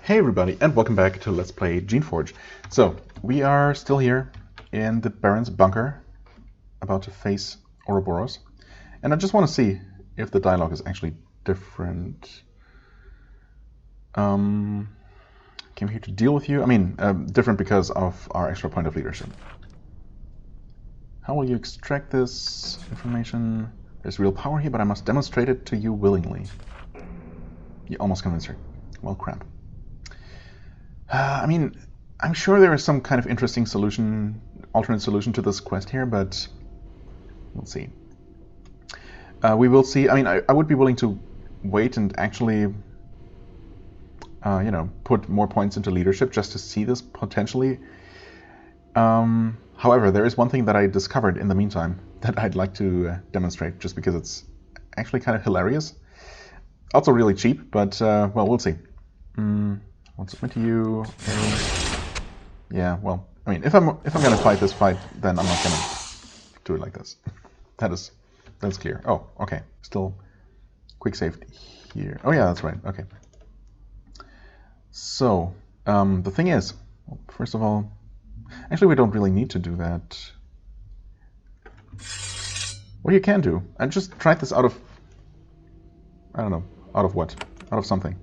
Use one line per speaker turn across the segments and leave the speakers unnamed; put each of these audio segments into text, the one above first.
Hey everybody, and welcome back to Let's Play Geneforge. So, we are still here in the Baron's bunker, about to face Ouroboros. And I just want to see if the dialogue is actually different. Came here to deal with you. I mean, different because of our extra point of leadership. How will you extract this information? There's real power here, but I must demonstrate it to you willingly. You almost convinced her. Well, crap. I mean, I'm sure there is some kind of interesting solution, alternate solution to this quest here, but we'll see. We will see. I mean, I would be willing to wait and actually, you know, put more points into leadership just to see this potentially. However, there is one thing that I discovered in the meantime that I'd like to demonstrate, just because it's actually kind of hilarious. Also really cheap, but, well, we'll see. I'll submit to you. Yeah, well, I mean, if I'm gonna fight this fight, then I'm not gonna do it like this. That's clear. Oh, okay. Still quick save here. Oh yeah, that's right. Okay. So, the thing is, well, first of all, actually we don't really need to do that. What you can do, I just tried this out of, I don't know, out of what? Out of something.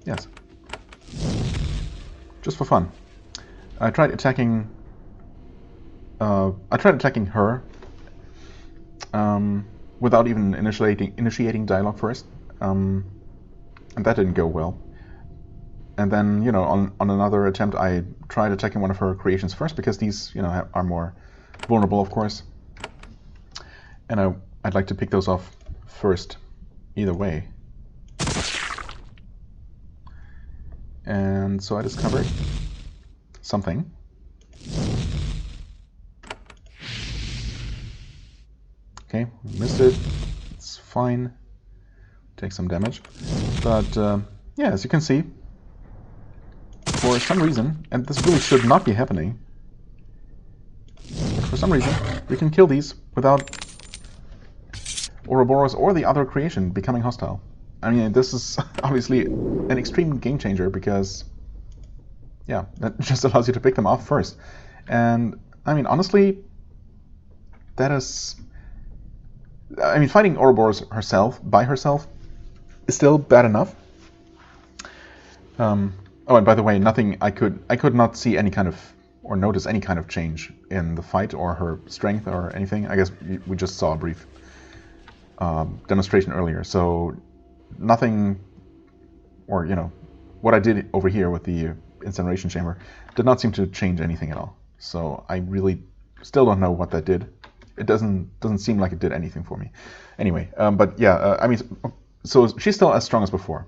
Yes. Just for fun. I tried attacking her without even initiating dialogue first, and that didn't go well. And then, you know, on another attempt, I tried attacking one of her creations first, because these, you know, are more vulnerable, of course. And I'd like to pick those off first, either way. And so I discovered something. Okay, missed it. It's fine. Take some damage. But, yeah, as you can see, for some reason, and this really should not be happening, but for some reason, we can kill these without Ouroboros or the other creation becoming hostile. I mean, this is obviously an extreme game changer, because, yeah, that just allows you to pick them off first. And, I mean, honestly, that is... I mean, fighting Ouroboros by herself, is still bad enough. Oh, and by the way, I could not see any kind of, or notice any kind of change in the fight, or her strength, or anything. I guess we just saw a brief demonstration earlier, so... nothing, or, you know, what I did over here with the incineration chamber did not seem to change anything at all. So I really still don't know what that did. It doesn't seem like it did anything for me. Anyway, but yeah, I mean, so she's still as strong as before,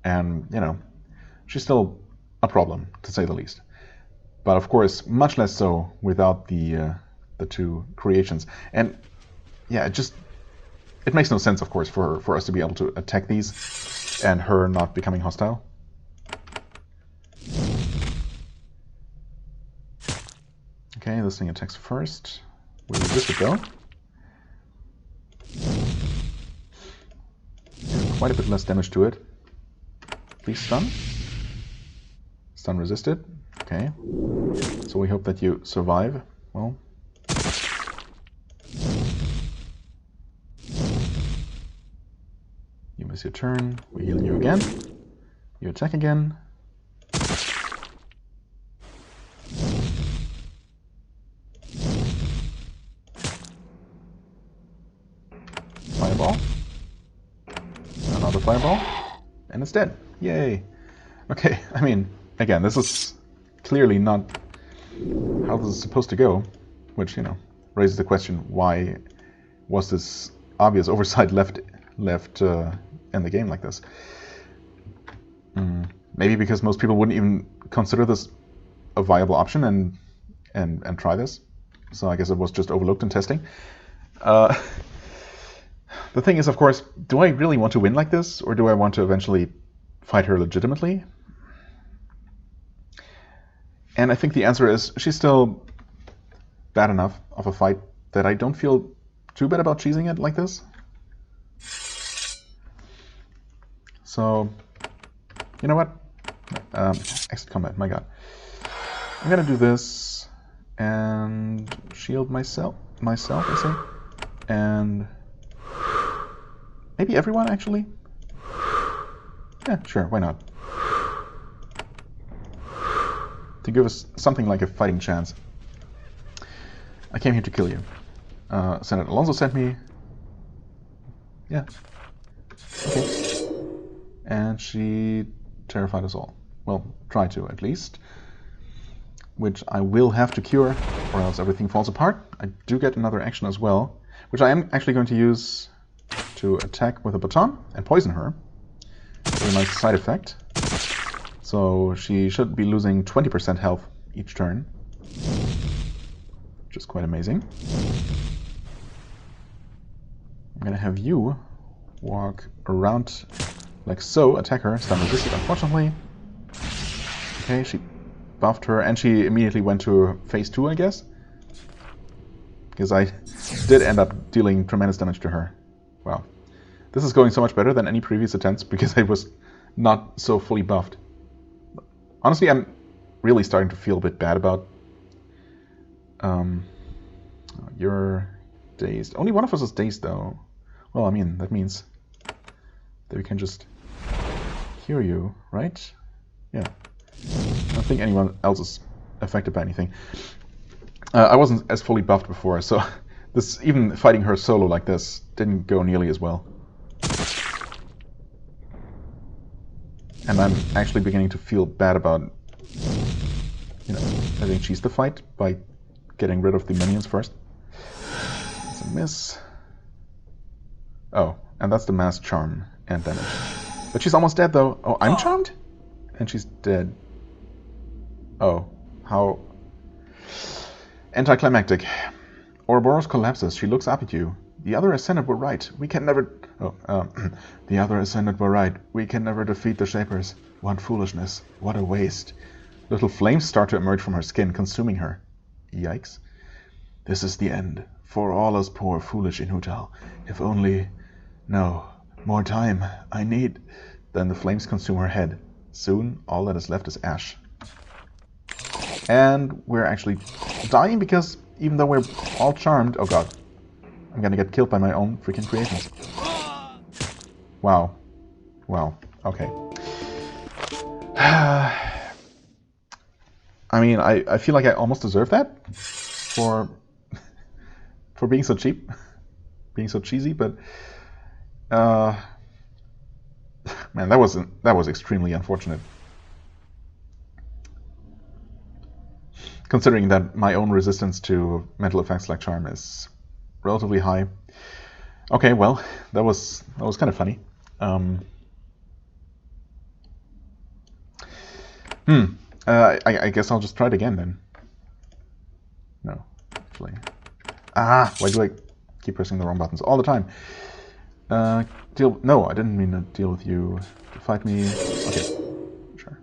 and, you know, she's still a problem, to say the least. But of course, much less so without the two creations. And yeah, it makes no sense, of course, for us to be able to attack these and her not becoming hostile. Okay, this thing attacks first. We resist it though. Quite a bit less damage to it. Please stun. Stun resisted. Okay. So we hope that you survive. Well. You miss your turn, we heal you again, you attack again. Fireball. Another fireball. And it's dead. Yay. Okay, I mean, again, this is clearly not how this is supposed to go, which, you know, raises the question, why was this obvious oversight left in the game like this? Maybe because most people wouldn't even consider this a viable option and try this. So I guess it was just overlooked in testing. The thing is, of course, do I really want to win like this, or do I want to eventually fight her legitimately? And I think the answer is, she's still bad enough of a fight that I don't feel too bad about cheesing it like this. So, you know what? Exit combat, my god. I'm gonna do this and shield myself, I say. And maybe everyone, actually? Yeah, sure, why not? To give us something like a fighting chance. I came here to kill you. Senator Alonso sent me. Yeah. Okay. And she terrified us all. Well, try to, at least. Which I will have to cure, or else everything falls apart. I do get another action as well, which I am actually going to use to attack with a baton and poison her. Very nice side effect. So she should be losing 20% health each turn, which is quite amazing. I'm gonna have you walk around like so, attack her, stun resisted unfortunately. Okay, she buffed her, and she immediately went to phase 2, I guess. Because I did end up dealing tremendous damage to her. Wow. This is going so much better than any previous attempts, because I was not so fully buffed. Honestly, I'm really starting to feel a bit bad about... you're dazed. Only one of us is dazed, though. Well, I mean, that means that we can just cure you, right? Yeah. I don't think anyone else is affected by anything. I wasn't as fully buffed before, so this, even fighting her solo like this didn't go nearly as well. And I'm actually beginning to feel bad about, you know, having cheesed the fight by getting rid of the minions first. It's a miss. Oh, and that's the mass charm and damage. But she's almost dead, though. Oh, I'm charmed? And she's dead. Oh, how anticlimactic. Ouroboros collapses. She looks up at you. The other Ascendant were right. We can never... the other Ascendant were right. We can never defeat the Shapers. What foolishness. What a waste. Little flames start to emerge from her skin, consuming her. Yikes. This is the end. For all us poor, foolish Inutal. If only... No. More time. I need... Then the flames consume her head. Soon, all that is left is ash. And we're actually dying because even though we're all charmed... Oh god. I'm gonna get killed by my own freaking creations. Wow. Wow. Okay. I mean, I feel like I almost deserve that for being so cheap, being so cheesy, but man, that was extremely unfortunate. Considering that my own resistance to mental effects like charm is relatively high. Okay, well, that was kind of funny. I guess I'll just try it again then. No, actually. Ah, why do I keep pressing the wrong buttons all the time? No, I didn't mean to deal with you. To fight me. Okay, sure.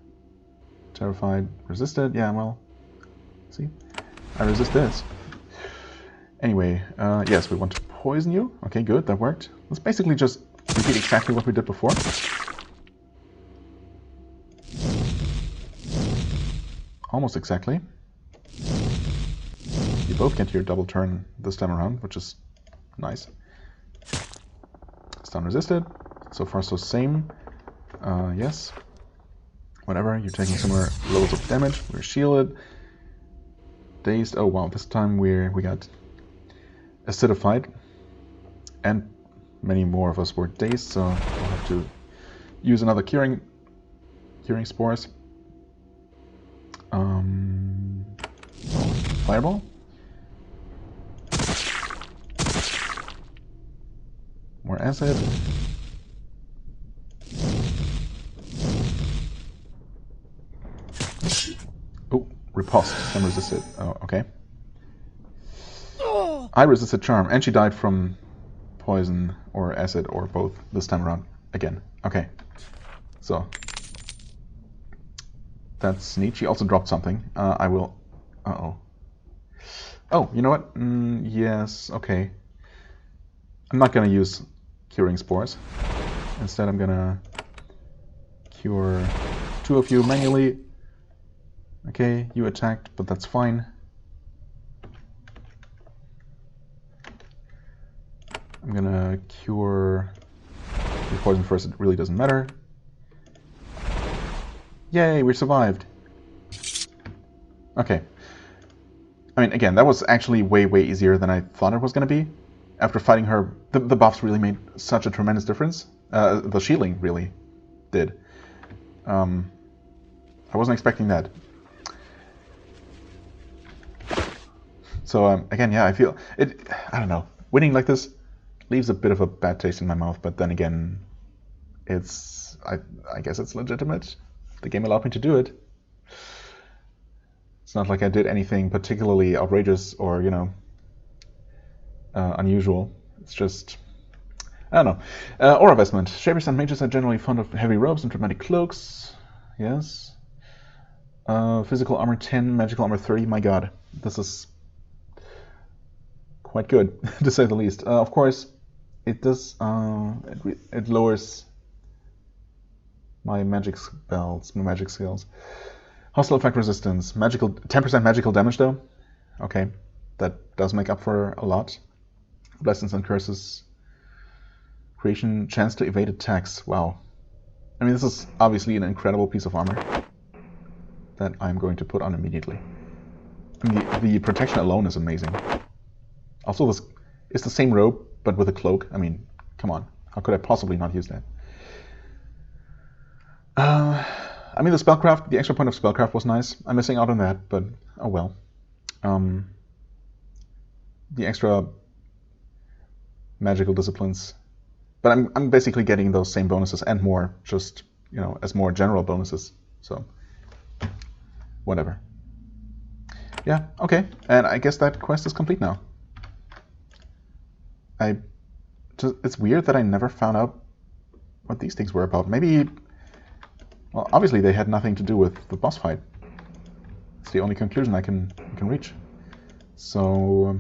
Terrified, resisted. Yeah, well, see, I resist this. Anyway, yes, we want to poison you. Okay, good, that worked. Let's basically just repeat exactly what we did before. Almost exactly. You both get your double turn this time around, which is nice. Stun resisted. So far, so same. Yes. Whatever, you're taking similar levels of damage. We're shielded. Dazed. Oh wow, this time we got acidified. And many more of us were dazed, so we'll have to use another curing spores. Fireball. More acid. Oh, riposte. Some resisted. Oh, okay. I resisted charm, and she died from poison or acid or both this time around. Again. Okay. So. That's neat. She also dropped something. I will... Uh-oh. Oh, you know what? Yes, okay. I'm not going to use curing spores. Instead, I'm going to cure two of you manually. Okay, you attacked, but that's fine. I'm gonna cure the poison first, it really doesn't matter. Yay, we survived. Okay. I mean, again, that was actually way, way easier than I thought it was gonna be. After fighting her, the buffs really made such a tremendous difference. The shielding really did. I wasn't expecting that. So, again, yeah, I feel it. I don't know. Winning like this leaves a bit of a bad taste in my mouth, but then again, it's. I guess it's legitimate. The game allowed me to do it. It's not like I did anything particularly outrageous or, you know, unusual. It's just. I don't know. Aura vestment. Shapers and mages are generally fond of heavy robes and dramatic cloaks. Yes. Physical armor 10, magical armor 30. My god. This is quite good, to say the least. Of course, it does. It lowers my magic spells, my magic skills. Hostile effect resistance. 10% magical damage, though. Okay. That does make up for a lot. Blessings and curses. Creation, chance to evade attacks. Wow. I mean, this is obviously an incredible piece of armor that I'm going to put on immediately. I mean, the protection alone is amazing. Also, this is the same robe, but with a cloak. I mean, come on. How could I possibly not use that? I mean, the spellcraft, the extra point of spellcraft was nice. I'm missing out on that, but oh well. The extra magical disciplines. But I'm basically getting those same bonuses and more, just, you know, as more general bonuses. So, whatever. Yeah, okay. And I guess that quest is complete now. It's weird that I never found out what these things were about. Maybe, well, obviously they had nothing to do with the boss fight. It's the only conclusion I can reach. So,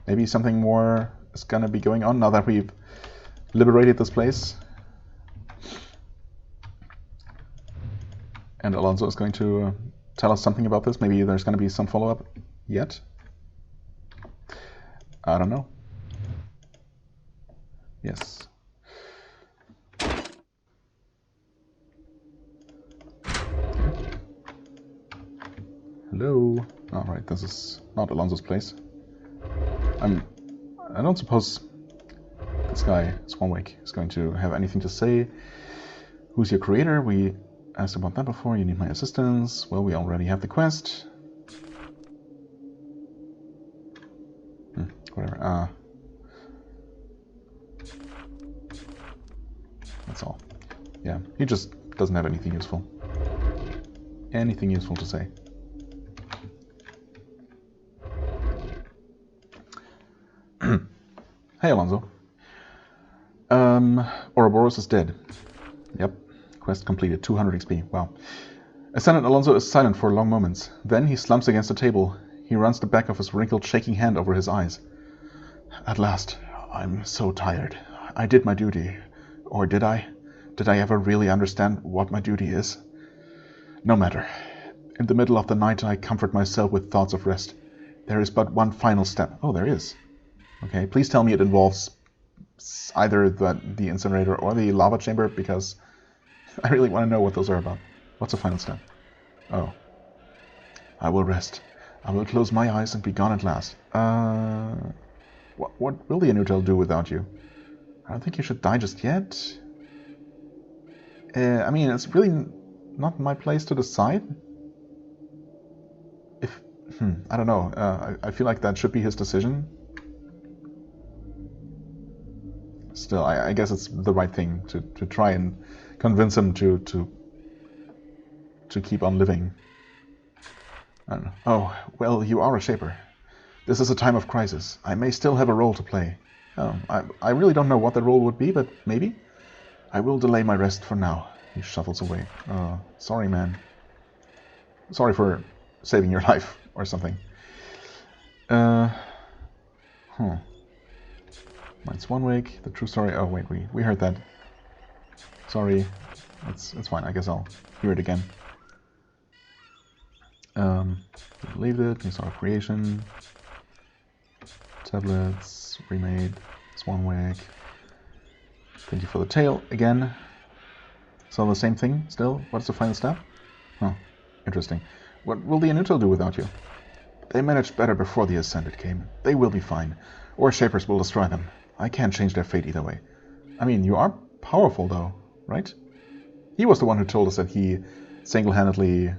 maybe something more is gonna be going on now that we've liberated this place. And Alonso is going to tell us something about this. Maybe there's going to be some follow-up yet. I don't know. Yes. Hello. All right, this is not Alonso's place. I don't suppose this guy, Swanwick, is going to have anything to say. Who's your creator? We asked about that before. You need my assistance. Well, we already have the quest. Whatever. That's all. Yeah, he just doesn't have anything useful. Anything useful to say. Hey, Alonso. Ouroboros is dead. Yep. Quest completed. 200 XP. Wow. Ascendant Alonso is silent for long moments. Then he slumps against the table. He runs the back of his wrinkled, shaking hand over his eyes. At last. I'm so tired. I did my duty. Or did I? Did I ever really understand what my duty is? No matter. In the middle of the night, I comfort myself with thoughts of rest. There is but one final step. Oh, there is. Okay, please tell me it involves either the incinerator or the lava chamber, because I really want to know what those are about. What's the final step? Oh. I will rest. I will close my eyes and be gone at last. What will the Inutel do without you? I don't think you should die just yet. I mean, it's really not my place to decide. I don't know. I feel like that should be his decision. Still, I guess it's the right thing to try and convince him to keep on living. I don't know. Oh, well, you are a shaper. This is a time of crisis. I may still have a role to play. Oh, I really don't know what that role would be, but maybe. I will delay my rest for now. He shuffles away. Sorry, man. Sorry for saving your life or something. Mine's one week. The true story. Oh wait, we heard that. Sorry. it's fine. I guess I'll hear it again. Leave it. New sort of creation. Tablets. Remade. Swan wake. Thank you for the tail again. So the same thing still? What's the final step? Huh. Interesting. What will the Inutil do without you? They managed better before the Ascended came. They will be fine. Or Shapers will destroy them. I can't change their fate either way. I mean, you are powerful though, right? He was the one who told us that he single-handedly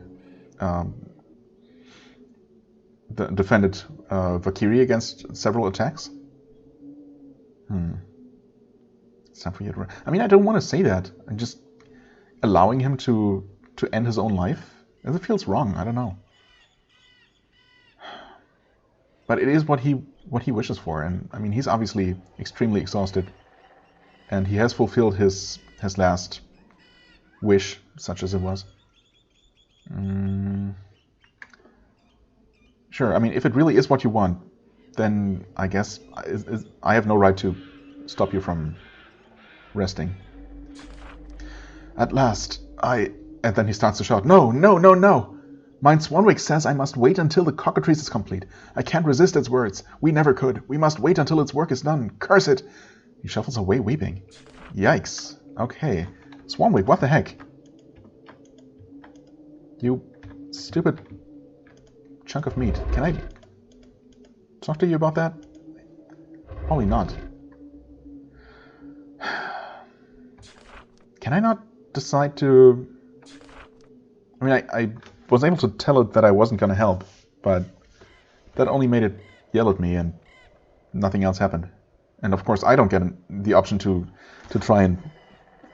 defended Valkyrie against several attacks. It's time for you to... I mean, I don't want to say that. I'm just allowing him to end his own life. It feels wrong. I don't know. But it is what he wishes for, and I mean, he's obviously extremely exhausted, and he has fulfilled his last wish, such as it was. Sure. I mean, if it really is what you want, then I guess I have no right to stop you from resting. At last, and then he starts to shout, "No, no, no, no! Mein Swanwick says I must wait until the cockatrice is complete. I can't resist its words. We never could. We must wait until its work is done. Curse it!" He shuffles away weeping. Yikes. Okay. Swanwick, what the heck? You stupid chunk of meat. Can I talk to you about that? Probably not. Can I not decide to... I mean, I was able to tell it that I wasn't going to help, but that only made it yell at me and nothing else happened. And of course I don't get the option to try and,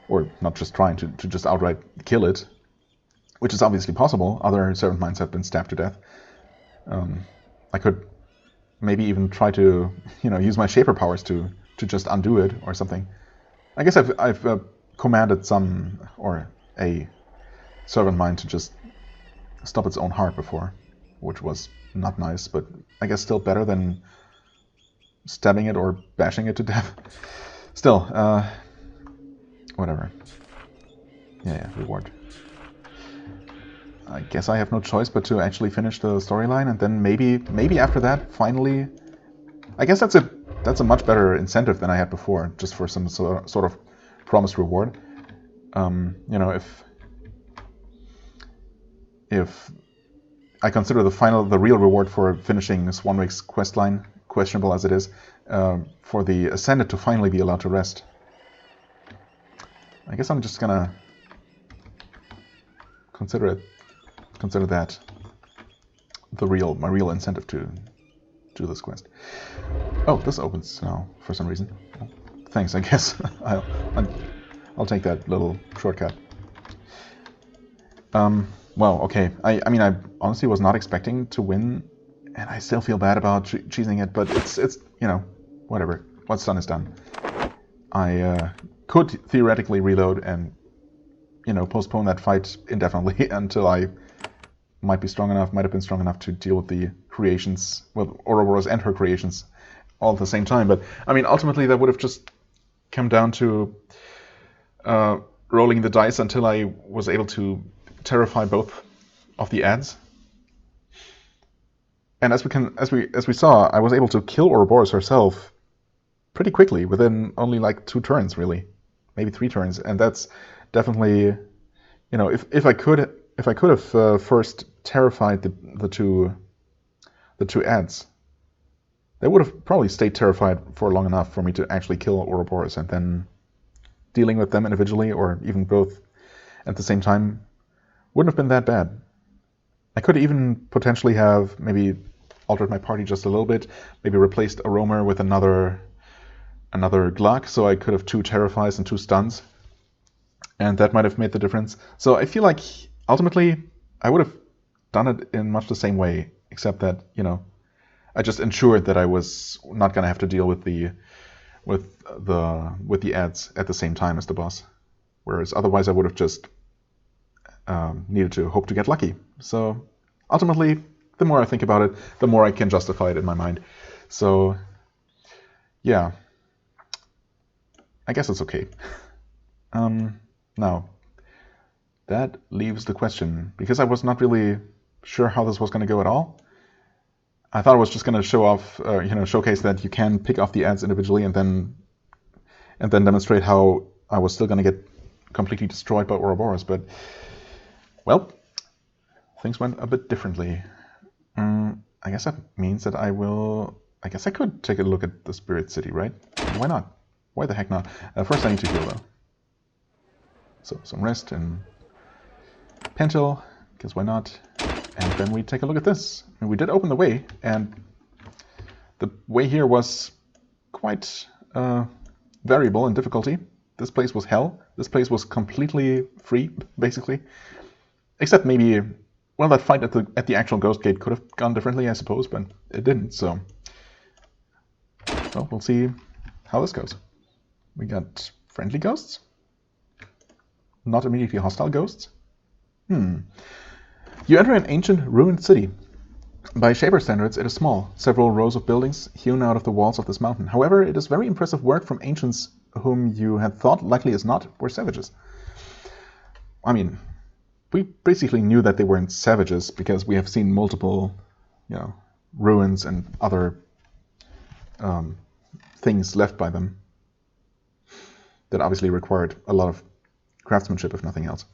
or not just trying, to just outright kill it, which is obviously possible. Other servant minds have been stabbed to death. I could maybe even try to, use my Shaper powers to just undo it or something. I guess I've commanded some, or a servant mind to just stop its own heart before, which was not nice, but I guess still better than stabbing it or bashing it to death. Still, whatever. Yeah, reward. I guess I have no choice but to actually finish the storyline, and then maybe after that, finally... I guess that's a much better incentive than I had before, just for some sort of promised reward. If I consider the real reward for finishing Swanwick's questline, questionable as it is, for the Ascended to finally be allowed to rest. I guess I'm just gonna consider that my real incentive to do this quest. Oh, this opens now for some reason. Well, thanks, I guess. I'll take that little shortcut. Well, okay. I mean, I honestly was not expecting to win, and I still feel bad about cheesing it, but it's whatever. What's done is done. I could theoretically reload and, postpone that fight indefinitely until I might have been strong enough to deal with the creations, well, Ouroboros and her creations all at the same time. But, I mean, ultimately that would have just come down to rolling the dice until I was able to terrify both of the ads. And as we saw, I was able to kill Ouroboros herself pretty quickly, within only like 2 turns, really, maybe 3 turns, and that's definitely, if I could have first terrified the two ads, they would have probably stayed terrified for long enough for me to actually kill Ouroboros, and then dealing with them individually or even both at the same time wouldn't have been that bad. I could even potentially have maybe altered my party just a little bit, maybe replaced a roamer with another Gluck, so I could have 2 terrifies and 2 stuns, and that might have made the difference. So I feel like ultimately I would have done it in much the same way, except that I just ensured that I was not going to have to deal with the ads at the same time as the boss, whereas otherwise I would have just needed to hope to get lucky. So ultimately, the more I think about it, the more I can justify it in my mind. So yeah, I guess it's okay. Now, that leaves the question, because I was not really sure how this was going to go at all. I thought it was just going to show off, showcase that you can pick off the ads individually and then demonstrate how I was still going to get completely destroyed by Ouroboros. But, well, things went a bit differently. I guess that means that I guess I could take a look at the Spirit City, right? Why not? Why the heck not? First I need to heal, though. So, some rest and Pentil, because why not? And then we take a look at this. And we did open the way, and the way here was quite variable in difficulty. This place was hell. This place was completely free, basically. Except maybe, well, that fight at the actual Ghost Gate could have gone differently, I suppose, but it didn't, so... Well, we'll see how this goes. We got friendly ghosts? Not immediately hostile ghosts? You enter an ancient, ruined city. By Shaper standards, it is small, several rows of buildings hewn out of the walls of this mountain. However, it is very impressive work from ancients whom you had thought, likely as not, were savages. I mean, we basically knew that they weren't savages because we have seen multiple, ruins and other things left by them that obviously required a lot of craftsmanship, if nothing else.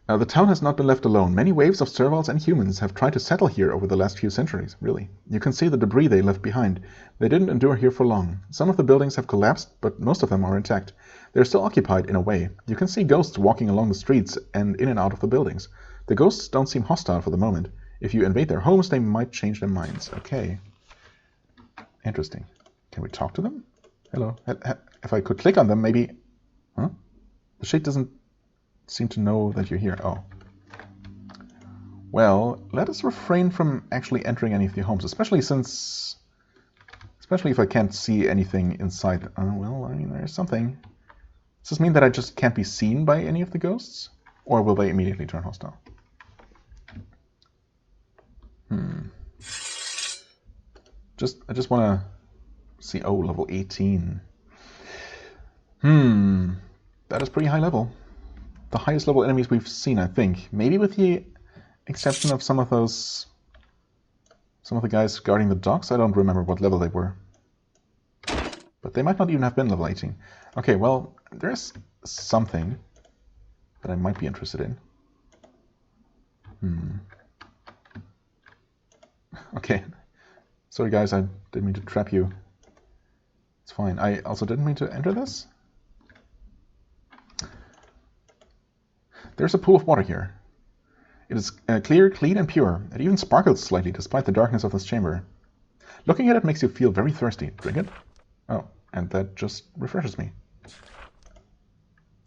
The town has not been left alone. Many waves of servals and humans have tried to settle here over the last few centuries, really. You can see the debris they left behind. They didn't endure here for long. Some of the buildings have collapsed, but most of them are intact. They're still occupied in a way. You can see ghosts walking along the streets and in and out of the buildings. The ghosts don't seem hostile for the moment. If you invade their homes, they might change their minds. Okay. Interesting. Can we talk to them? Hello. If I could click on them, maybe... Huh? The shade doesn't seem to know that you're here. Oh. Well, let us refrain from actually entering any of the homes, especially if I can't see anything inside. Well, I mean, there's something. Does this mean that I just can't be seen by any of the ghosts? Or will they immediately turn hostile? I just want to see... Oh, level 18. That is pretty high level. The highest level enemies we've seen, I think. Maybe with the exception of some of the guys guarding the docks. I don't remember what level they were. But they might not even have been level 18. Okay, well, there's something that I might be interested in. Okay. Sorry guys, I didn't mean to trap you. It's fine. I also didn't mean to enter this. There's a pool of water here. It is clear, clean, and pure. It even sparkles slightly despite the darkness of this chamber. Looking at it makes you feel very thirsty. Drink it? Oh, and that just refreshes me.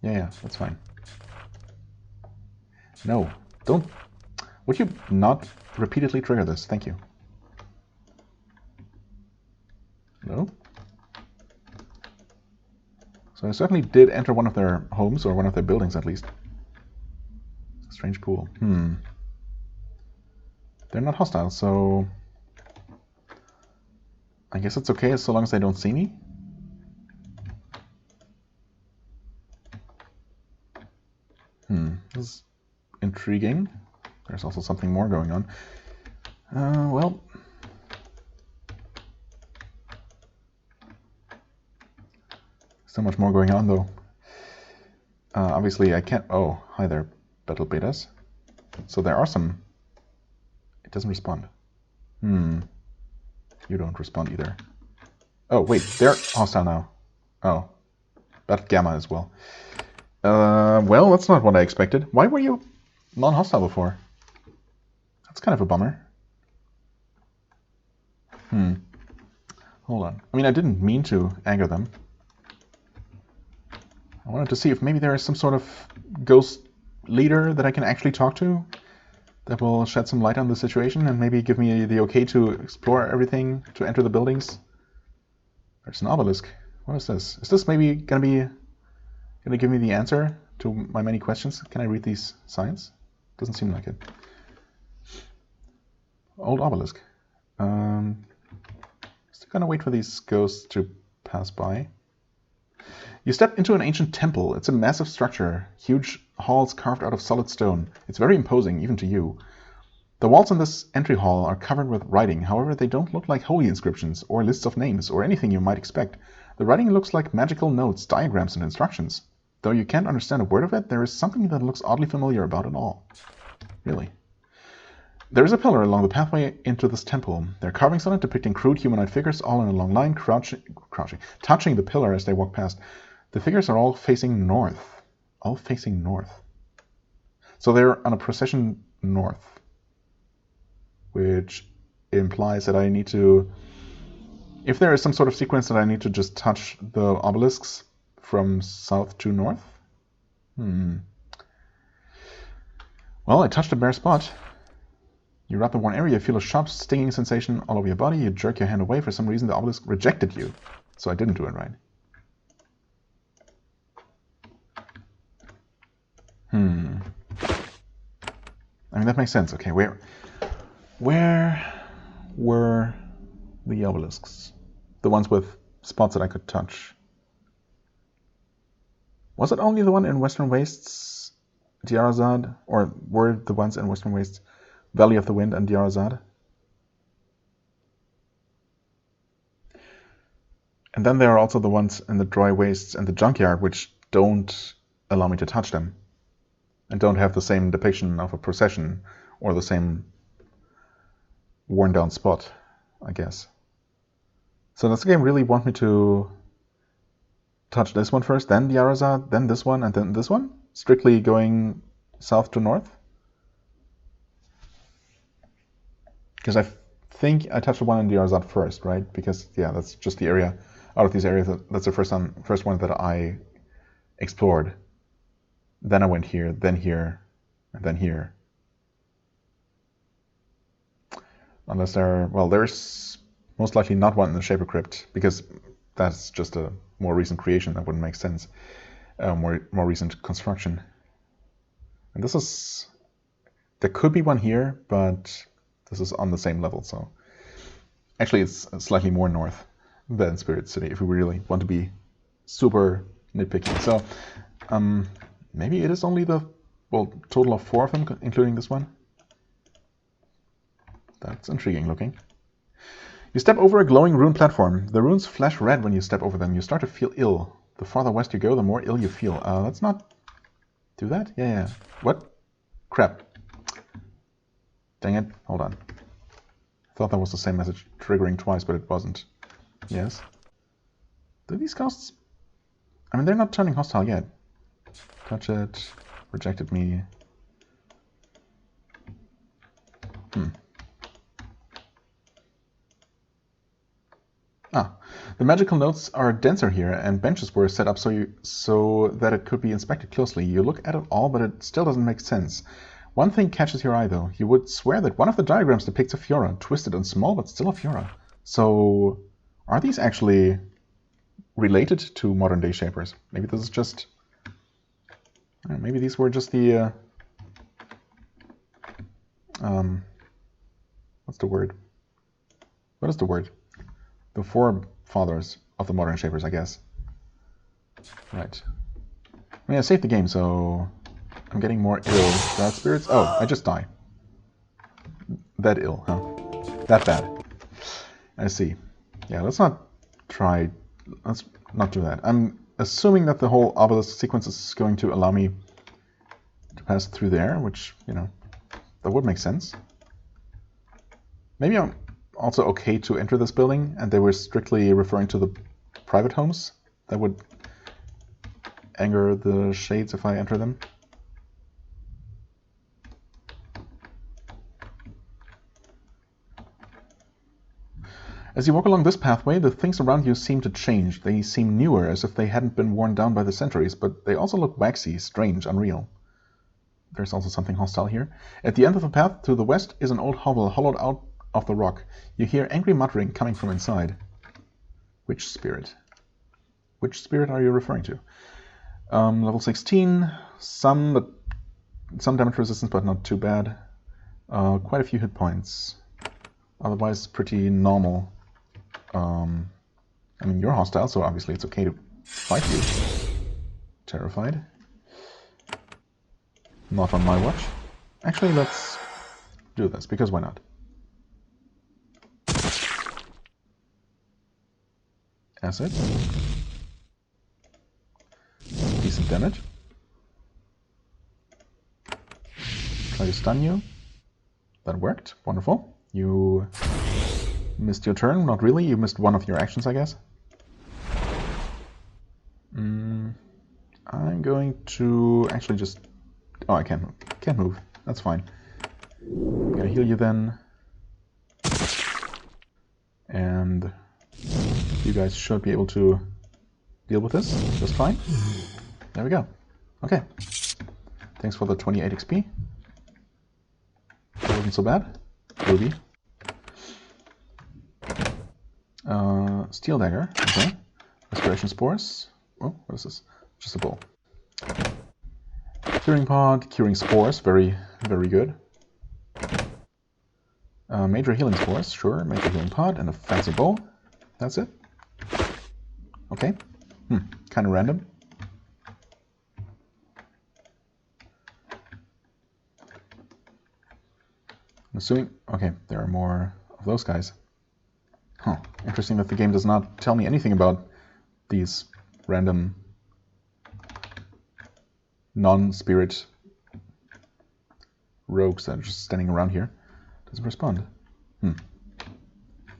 Yeah, that's fine. No, don't. Would you not repeatedly trigger this? Thank you. No? So I certainly did enter one of their homes, or one of their buildings at least. Strange pool. They're not hostile, so I guess it's okay so long as they don't see me. This is intriguing. There's also something more going on. Well, so much more going on though. Obviously I can't... Oh, hi there, battle betas. So there are some... It doesn't respond. You don't respond either. Oh, wait, they're hostile now. Oh, battle gamma as well. Well, that's not what I expected. Why were you non-hostile before? That's kind of a bummer. Hold on. I mean, I didn't mean to anger them. I wanted to see if maybe there is some sort of ghost leader that I can actually talk to that will shed some light on the situation and maybe give me the okay to explore everything, to enter the buildings. There's an obelisk. What is this? Is this maybe gonna give me the answer to my many questions? Can I read these signs? Doesn't seem like it. Old obelisk. Still gonna wait for these ghosts to pass by. You step into an ancient temple. It's a massive structure, huge halls carved out of solid stone. It's very imposing, even to you. The walls in this entry hall are covered with writing, however they don't look like holy inscriptions, or lists of names, or anything you might expect. The writing looks like magical notes, diagrams, and instructions. Though you can't understand a word of it, there is something that looks oddly familiar about it all. Really. There is a pillar along the pathway into this temple. There are carvings on it depicting crude humanoid figures all in a long line, touching the pillar as they walk past. The figures are all facing north. All facing north. So they're on a procession north. Which implies that I need to... If there is some sort of sequence that I need to just touch the obelisks from south to north? Well, I touched a bare spot. You rub the worn area, you feel a sharp stinging sensation all over your body, you jerk your hand away. For some reason the obelisk rejected you. So I didn't do it right. I mean, that makes sense. Okay, where were the obelisks? The ones with spots that I could touch. Was it only the one in Western Wastes, Dyarazad? Or were the ones in Western Wastes Valley of the Wind and Dyarazad? And then there are also the ones in the Dry Wastes and the Junkyard, which don't allow me to touch them. And don't have the same depiction of a procession, or the same worn down spot, I guess. So does the game really want me to touch this one first, then Dyarazad, then this one, and then this one? Strictly going south to north? Because I think I touched the one in Dyarazad first, right? Because, yeah, that's just the area, out of these areas, that's the first one that I explored. Then I went here, and then here. Unless there's most likely not one in the Shaper Crypt, because that's just a more recent creation. That wouldn't make sense. More recent construction. And there could be one here, but this is on the same level, so. Actually, it's slightly more north than Spirit City, if we really want to be super nitpicky. So, maybe it is only the, total of 4 of them, including this one. That's intriguing looking. You step over a glowing rune platform. The runes flash red when you step over them. You start to feel ill. The farther west you go, the more ill you feel. Let's not do that? Yeah. What? Crap. Dang it. Hold on. I thought that was the same message triggering twice, but it wasn't. Yes. Do these ghosts... I mean, they're not turning hostile yet. Touch it. Rejected me. The magical notes are denser here, and benches were set up so that it could be inspected closely. You look at it all, but it still doesn't make sense. One thing catches your eye, though. You would swear that one of the diagrams depicts a Fiora, twisted and small, but still a Fiora. So, are these actually related to modern-day Shapers? Maybe this is just... maybe these were just the... what's the word? What is the word? The forefathers of the modern Shapers, I guess. Right. I mean, I saved the game, so I'm getting more ill. Bad spirits? Oh, I just die. That ill, huh? That bad. I see. Yeah, let's not do that. I'm assuming that the whole obelisk sequence is going to allow me to pass through there, which, that would make sense. Maybe I'm also okay to enter this building, and they were strictly referring to the private homes. That would anger the shades if I enter them. As you walk along this pathway, the things around you seem to change. They seem newer, as if they hadn't been worn down by the centuries, but they also look waxy, strange, unreal. There's also something hostile here. At the end of the path to the west is an old hovel hollowed out of the rock. You hear angry muttering coming from inside. Which spirit? Which spirit are you referring to? Level 16. Some damage resistance, but not too bad. Quite a few hit points. Otherwise, pretty normal. I mean, you're hostile, so obviously it's okay to fight you. Terrified. Not on my watch. Actually, let's do this, because why not? Acid. Decent damage. Try to stun you. That worked. Wonderful. You missed your turn. Not really. You missed one of your actions, I guess. I'm going to actually just... Oh, I can't move. Can't move. That's fine. I'm gonna heal you then. And you guys should be able to deal with this just fine. There we go. Okay. Thanks for the 28 XP. That wasn't so bad. Ruby. Steel dagger. Okay. Respiration spores. Oh, what is this? Just a bowl. Curing pod, curing spores. Very, very good. Major healing spores. Sure. Major healing pod and a fancy bowl. That's it. Okay. Kind of random. I'm assuming... Okay, there are more of those guys. Huh. Interesting that the game does not tell me anything about these random non-spirit rogues that are just standing around here. Doesn't respond.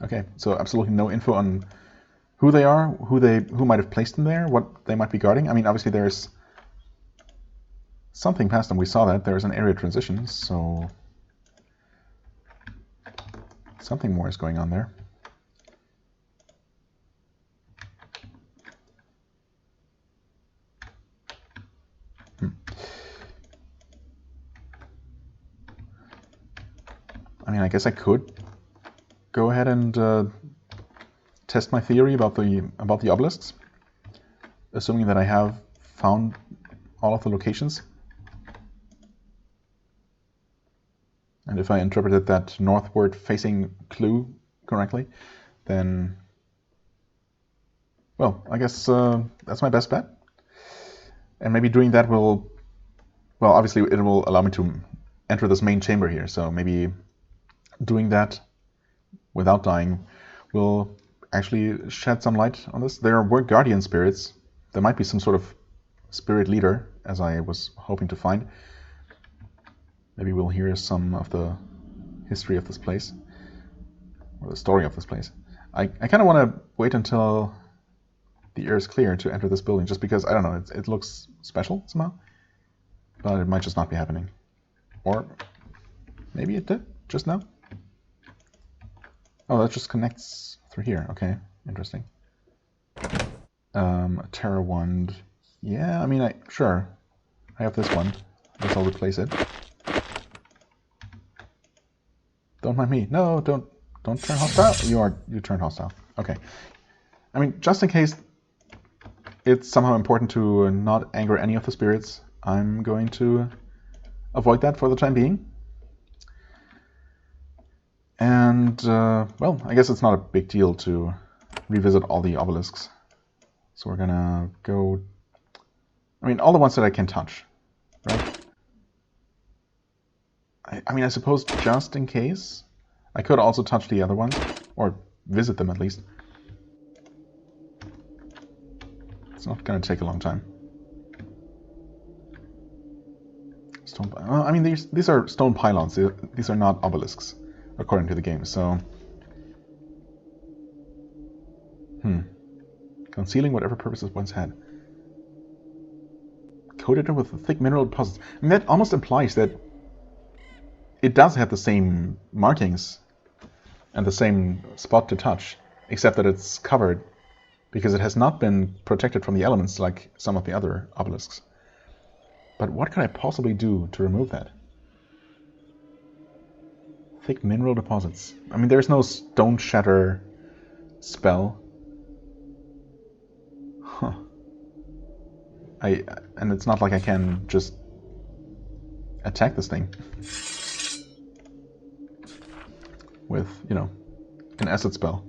Okay, so absolutely no info on who they are, who might have placed them there, what they might be guarding. I mean, obviously there's something past them. We saw that. There's an area transition, so something more is going on there. I mean, I guess I could go ahead and test my theory about the obelisks, assuming that I have found all of the locations. And if I interpreted that northward facing clue correctly, then, well, I guess that's my best bet. And maybe doing that will, well, obviously it will allow me to enter this main chamber here, so maybe doing that without dying will actually shed some light on this. There were guardian spirits. There might be some sort of spirit leader, as I was hoping to find. Maybe we'll hear some of the history of this place, or the story of this place. I kind of want to wait until the air is clear to enter this building, just because, I don't know, it looks special somehow. But it might just not be happening. Or maybe it did, just now. Oh, that just connects through here. Okay, interesting. Terra wand. Yeah, I mean, sure. I have this one. I guess I'll replace it. Don't mind me. No, don't turn hostile. You turn hostile. Okay. I mean, just in case it's somehow important to not anger any of the spirits, I'm going to avoid that for the time being. And, well, I guess it's not a big deal to revisit all the obelisks. So we're gonna go... I mean, all the ones that I can touch, right? I mean, I suppose just in case, I could also touch the other ones, or visit them at least. It's not gonna take a long time. Stone... I mean, these are stone pylons. These are not obelisks, according to the game, so... Concealing whatever purposes once had. Coated with thick mineral deposits. I mean, that almost implies that it does have the same markings and the same spot to touch, except that it's covered because it has not been protected from the elements like some of the other obelisks. But what could I possibly do to remove that? Thick mineral deposits. I mean, there's no stone shatter spell. Huh. And it's not like I can just attack this thing with, you know, an acid spell.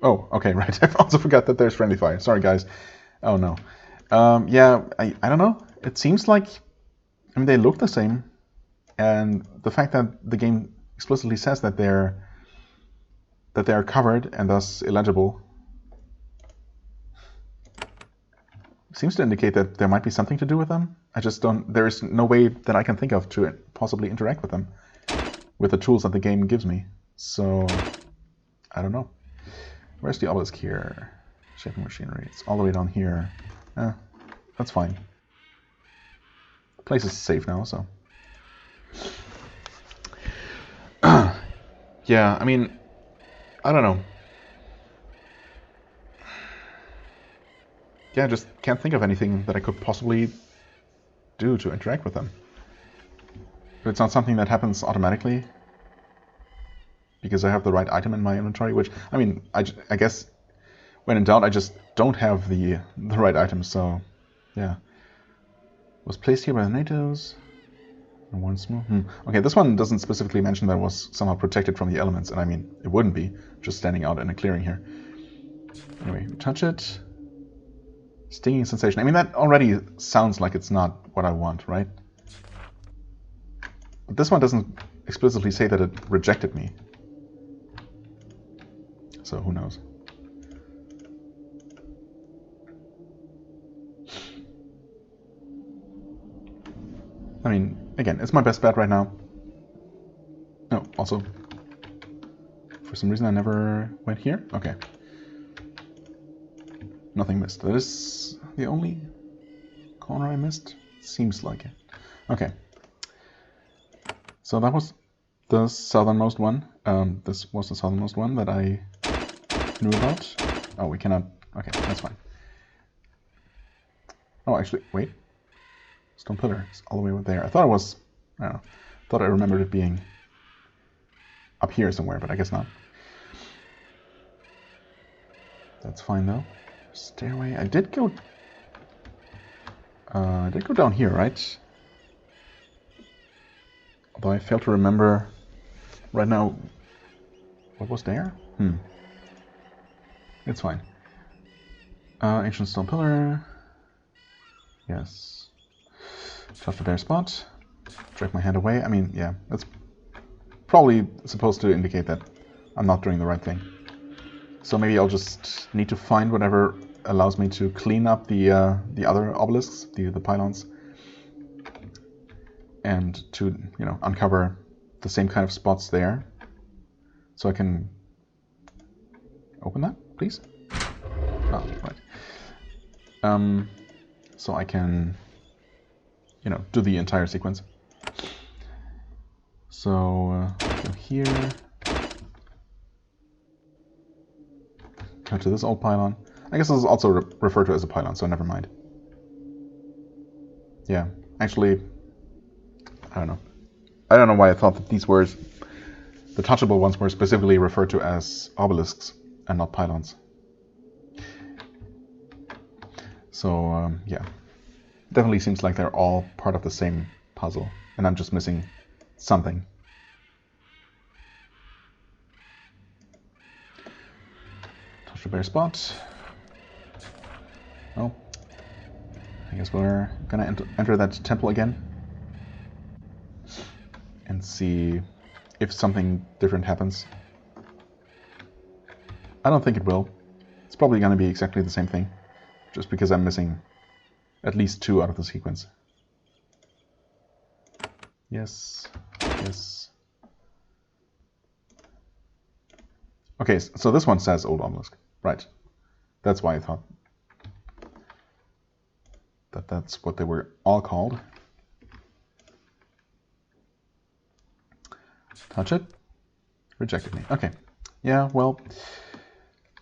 Oh, okay, right. I also forgot that there's friendly fire. Sorry, guys. Oh, no. Yeah, I don't know. It seems like, I mean, they look the same. And the fact that the game explicitly says that they are covered and thus illegible seems to indicate that there might be something to do with them. I just don't, there is no way that I can think of to possibly interact with them with the tools that the game gives me. So, I don't know. Where's the obelisk here? Shaping machinery. It's all the way down here. That's fine. The place is safe now, so. Yeah, I mean, I don't know. Yeah, I just can't think of anything that I could possibly do to interact with them. But it's not something that happens automatically because I have the right item in my inventory, which, I mean, I guess when in doubt, I just don't have the right item, so yeah. Was placed here by the natives. And one small. Okay, this one doesn't specifically mention that it was somehow protected from the elements, and I mean, it wouldn't be, just standing out in a clearing here. Anyway, touch it. Stinging sensation. I mean, that already sounds like it's not what I want, right? But this one doesn't explicitly say that it rejected me. So, who knows? I mean, again, it's my best bet right now. Oh, also, for some reason I never went here. Okay. Nothing missed. That is the only corner I missed? Seems like it. Okay. So that was the southernmost one. This was the southernmost one that I knew about. Oh, we cannot... Okay, that's fine. Oh, actually, wait. Stone pillar is all the way over there. I thought it was... I don't know. I thought I remembered it being up here somewhere, but I guess not. That's fine, though. Stairway. I did go down here, right? Although I fail to remember right now what was there. It's fine. Ancient stone pillar. Yes. Touch the bare spot. Drag my hand away. I mean, yeah, that's probably supposed to indicate that I'm not doing the right thing. So maybe I'll just need to find whatever allows me to clean up the other obelisks, the pylons, and to, you know, uncover the same kind of spots there. So I can open that, please. Oh, right. So I can, you know, do the entire sequence. So go here. Go to this old pylon. I guess this is also referred to as a pylon, so never mind. Yeah, actually, I don't know. I don't know why I thought that these words, the touchable ones, were specifically referred to as obelisks and not pylons. So, yeah. Definitely seems like they're all part of the same puzzle, and I'm just missing something. Touch the bare spot. Oh. I guess we're gonna enter that temple again and see if something different happens. I don't think it will. It's probably gonna be exactly the same thing, just because I'm missing at least 2 out of the sequence. Yes, yes. Okay, so this one says Old Obelisk. Right. That's why I thought that that's what they were all called. Touch it. Rejected me. Okay. Yeah, well,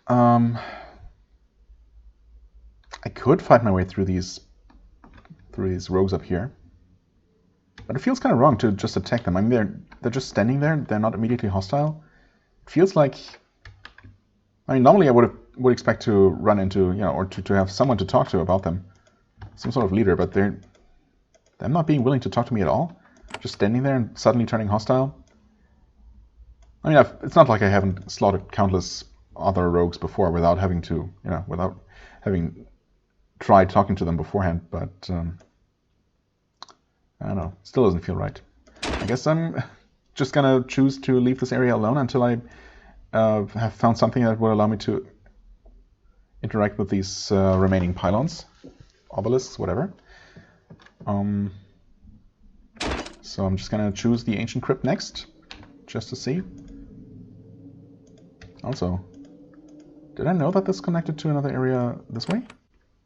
I could fight my way through these rogues up here, but it feels kind of wrong to just attack them. I mean, they're just standing there. They're not immediately hostile. It feels like, I mean, normally I would expect to run into, you know, or to have someone to talk to about them, some sort of leader, but they're not being willing to talk to me at all. Just standing there and suddenly turning hostile. I mean, it's not like I haven't slaughtered countless other rogues before without having to, without having tried talking to them beforehand, but I don't know, still doesn't feel right. I guess I'm just gonna choose to leave this area alone until I have found something that will allow me to interact with these remaining pylons, obelisks, whatever. So I'm just gonna choose the ancient crypt next, just to see. Also, did I know that this connected to another area this way?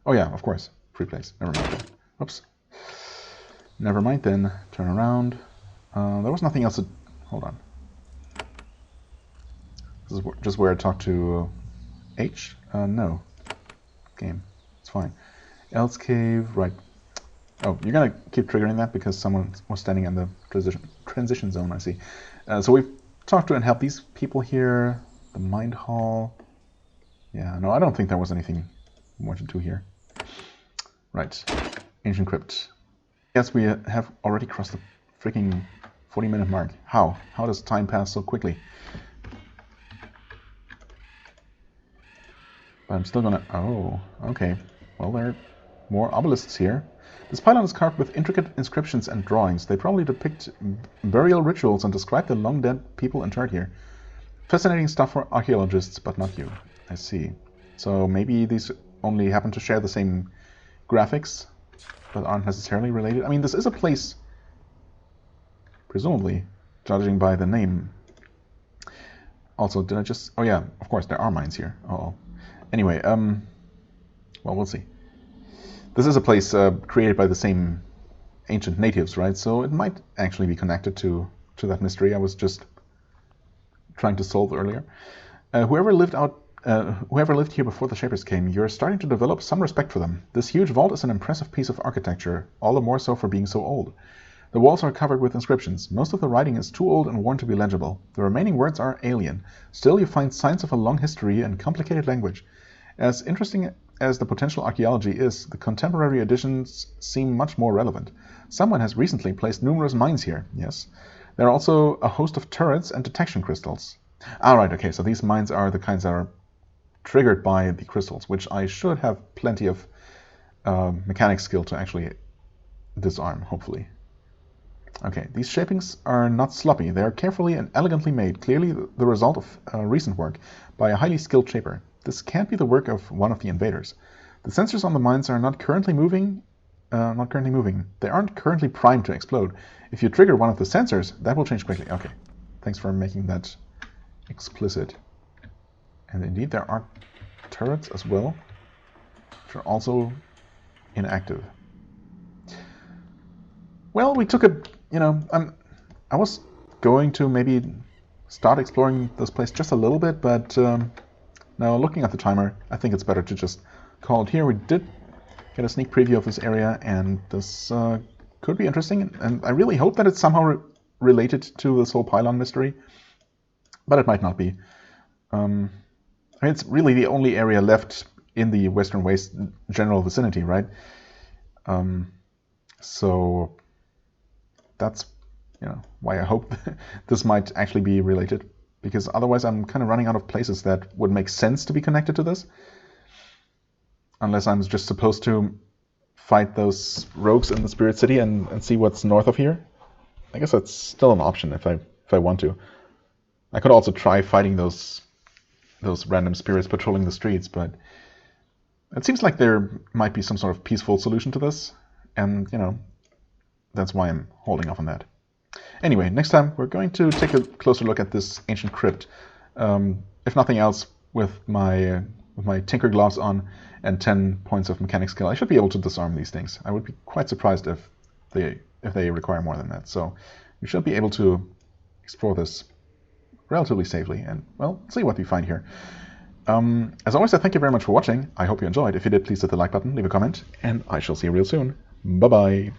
Oh yeah, of course. Free place. Never mind then. Oops. Never mind then. Turn around. There was nothing else to... Hold on. This is just where I talked to H? No. Game. It's fine. Else cave, right. Oh, you're gonna keep triggering that because someone was standing in the transition zone, I see. So we've talked to and helped these people here. The mind hall. Yeah, no, I don't think there was anything more to do here. Right. Ancient crypt. Yes, we have already crossed the freaking 40-minute mark. How? How does time pass so quickly? But I'm still gonna... Oh, okay. Well, there are more obelisks here. This pylon is carved with intricate inscriptions and drawings. They probably depict burial rituals and describe the long-dead people interred here. Fascinating stuff for archaeologists, but not you. I see. So maybe these only happen to share the same graphics, but aren't necessarily related. I mean, this is a place, presumably, judging by the name. Also, did I just... Oh yeah, of course, there are mines here. Uh-oh. Anyway, well, we'll see. This is a place created by the same ancient natives, right? So it might actually be connected to that mystery I was just trying to solve earlier. Whoever lived here before the Shapers came, you're starting to develop some respect for them. This huge vault is an impressive piece of architecture, all the more so for being so old. The walls are covered with inscriptions. Most of the writing is too old and worn to be legible. The remaining words are alien. Still, you find signs of a long history and complicated language. As interesting as the potential archaeology is, the contemporary additions seem much more relevant. Someone has recently placed numerous mines here, yes. There are also a host of turrets and detection crystals. Ah, right, okay, so these mines are the kinds that are triggered by the crystals, which I should have plenty of mechanic skill to actually disarm, hopefully. Okay, these shapings are not sloppy. They are carefully and elegantly made, clearly the result of recent work by a highly skilled shaper. This can't be the work of one of the invaders. The sensors on the mines are not currently moving. They aren't currently primed to explode. If you trigger one of the sensors, that will change quickly. Okay, thanks for making that explicit. And indeed, there are turrets as well, which are also inactive. Well, we took a, I was going to maybe start exploring this place just a little bit, but now looking at the timer, I think it's better to just call it here. We did get a sneak preview of this area, and this could be interesting, and I really hope that it's somehow related to this whole pylon mystery, but it might not be. I mean, it's really the only area left in the Western Waste general vicinity, right? So that's why I hope this might actually be related, because otherwise I'm kind of running out of places that would make sense to be connected to this, unless I'm just supposed to fight those rogues in the Spirit City and see what's north of here. I guess that's still an option if I want to. I could also try fighting those random spirits patrolling the streets, but it seems like there might be some sort of peaceful solution to this, and that's why I'm holding off on that. Anyway, next time we're going to take a closer look at this ancient crypt. If nothing else, with my tinker gloves on and 10 points of mechanic skill, I should be able to disarm these things. I would be quite surprised if they require more than that. So we should be able to explore this relatively safely and, well, see what we find here. As always, I thank you very much for watching. I hope you enjoyed. If you did, please hit the like button, leave a comment, and I shall see you real soon. Bye-bye.